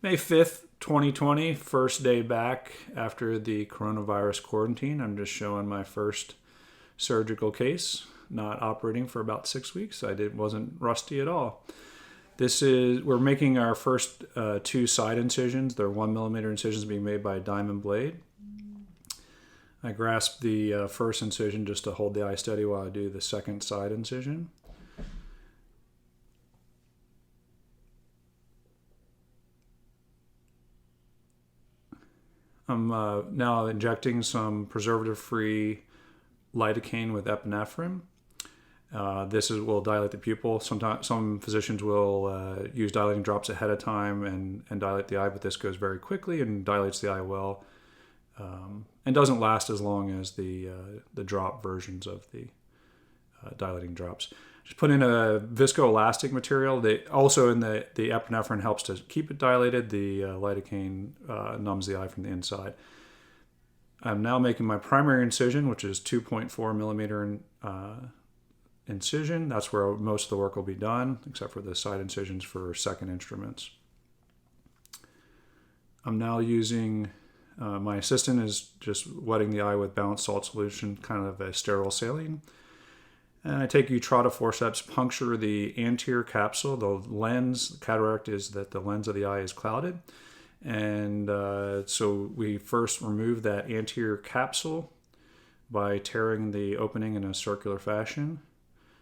May 5th, 2020, first day back after the coronavirus quarantine. I'm just showing my first surgical case, not operating for about 6 weeks. Wasn't rusty at all. We're making our first two side incisions. They're 1mm incisions being made by a diamond blade. I grasp the first incision just to hold the eye steady while I do the second side incision. I'm now injecting some preservative-free lidocaine with epinephrine. Will dilate the pupil. Sometimes some physicians will use dilating drops ahead of time and dilate the eye, but this goes very quickly and dilates the eye well, and doesn't last as long as the drop versions of the dilating drops. Just put in a viscoelastic material. Also in the epinephrine helps to keep it dilated. The lidocaine numbs the eye from the inside. I'm now making my primary incision, which is 2.4mm incision. That's where most of the work will be done, except for the side incisions for second instruments. I'm now using, my assistant is just wetting the eye with balanced salt solution, kind of a sterile saline. And I take Utrata forceps, puncture the anterior capsule. The cataract is that the lens of the eye is clouded. And so we first remove that anterior capsule by tearing the opening in a circular fashion.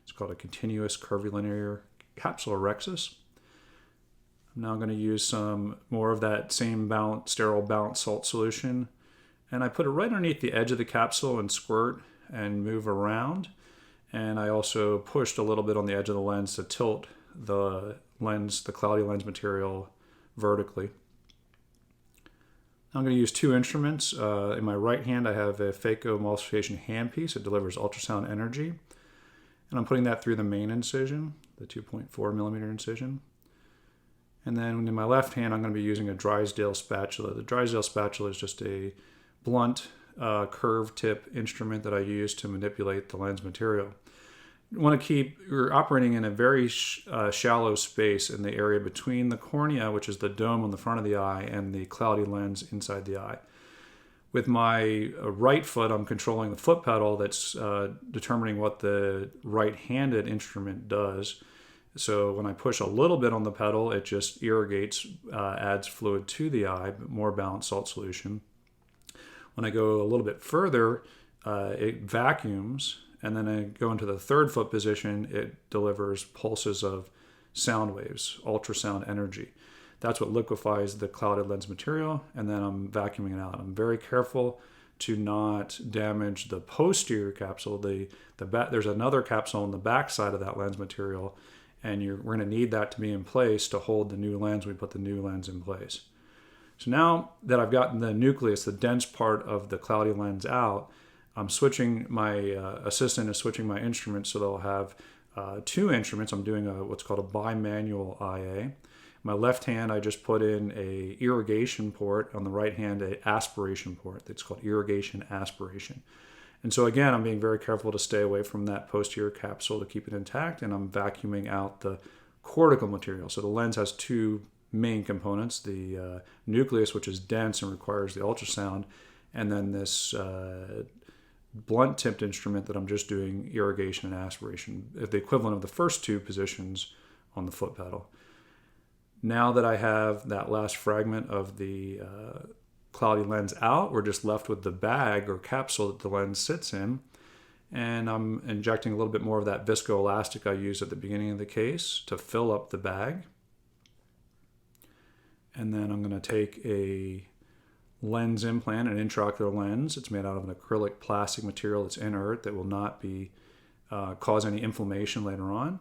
It's called a continuous curvilinear capsulorhexis. I'm now going to use some more of that same sterile balanced salt solution. And I put it right underneath the edge of the capsule and squirt and move around. And I also pushed a little bit on the edge of the lens to tilt the cloudy lens material vertically. I'm going to use two instruments. In my right hand, I have a phacoemulsification handpiece. It delivers ultrasound energy. And I'm putting that through the main incision, the 2.4mm incision. And then in my left hand, I'm going to be using a Drysdale spatula. The Drysdale spatula is just a blunt, curved tip instrument that I use to manipulate the lens material. You're operating in a very shallow space in the area between the cornea, which is the dome on the front of the eye, and the cloudy lens inside the eye. With my right foot, I'm controlling the foot pedal that's determining what the right-handed instrument does. So when I push a little bit on the pedal, it just irrigates, adds fluid to the eye, but more balanced salt solution. When I go a little bit further, it vacuums, and then I go into the third foot position, it delivers pulses of sound waves, ultrasound energy. That's what liquefies the clouded lens material, and then I'm vacuuming it out. I'm very careful to not damage the posterior capsule. There's another capsule on the back side of that lens material, and we're going to need that to be in place to hold the new lens. We put the new lens in place. So now that I've gotten the nucleus, the dense part of the cloudy lens out, I'm switching, my assistant is switching my instruments, so they'll have two instruments. I'm doing what's called a bimanual IA. My left hand, I just put in a irrigation port. On the right hand, a aspiration port. It's called irrigation aspiration. And so again, I'm being very careful to stay away from that posterior capsule to keep it intact, and I'm vacuuming out the cortical material. So the lens has two main components, the nucleus, which is dense and requires the ultrasound, and then this blunt tipped instrument that I'm just doing irrigation and aspiration, the equivalent of the first two positions on the foot pedal. Now that I have that last fragment of the cloudy lens out, we're just left with the bag or capsule that the lens sits in, and I'm injecting a little bit more of that viscoelastic I used at the beginning of the case to fill up the bag. And then I'm going to take a lens implant, an intraocular lens. It's made out of an acrylic plastic material that's inert that will not cause any inflammation later on.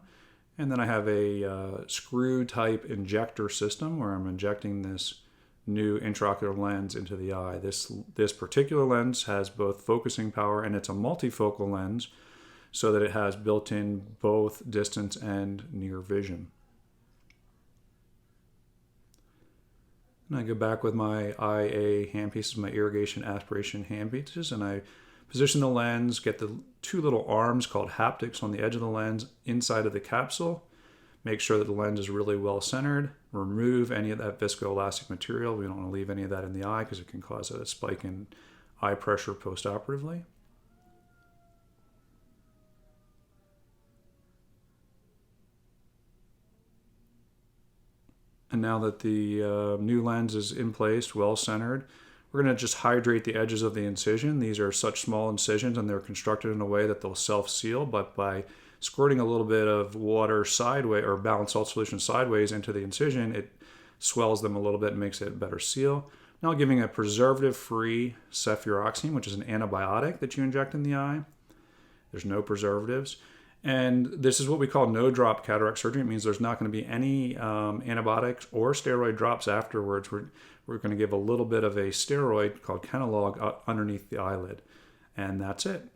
And then I have a screw type injector system where I'm injecting this new intraocular lens into the eye. This particular lens has both focusing power, and it's a multifocal lens so that it has built-in both distance and near vision. And I go back with my IA handpieces, my irrigation aspiration handpieces, and I position the lens, get the two little arms called haptics on the edge of the lens inside of the capsule, Make sure that the lens is really well centered. Remove any of that viscoelastic material. We don't want to leave any of that in the eye because it can cause a spike in eye pressure postoperatively. And now that the new lens is in place, well centered, we're going to just hydrate the edges of the incision. These are such small incisions and they're constructed in a way that they'll self-seal, but by squirting a little bit of water sideways or balanced salt solution sideways into the incision, it swells them a little bit and makes it a better seal. Now giving a preservative-free cefuroxime, which is an antibiotic that you inject in the eye. There's no preservatives. And this is what we call no-drop cataract surgery. It means there's not going to be any antibiotics or steroid drops afterwards. We're going to give a little bit of a steroid called Kenalog underneath the eyelid. And that's it.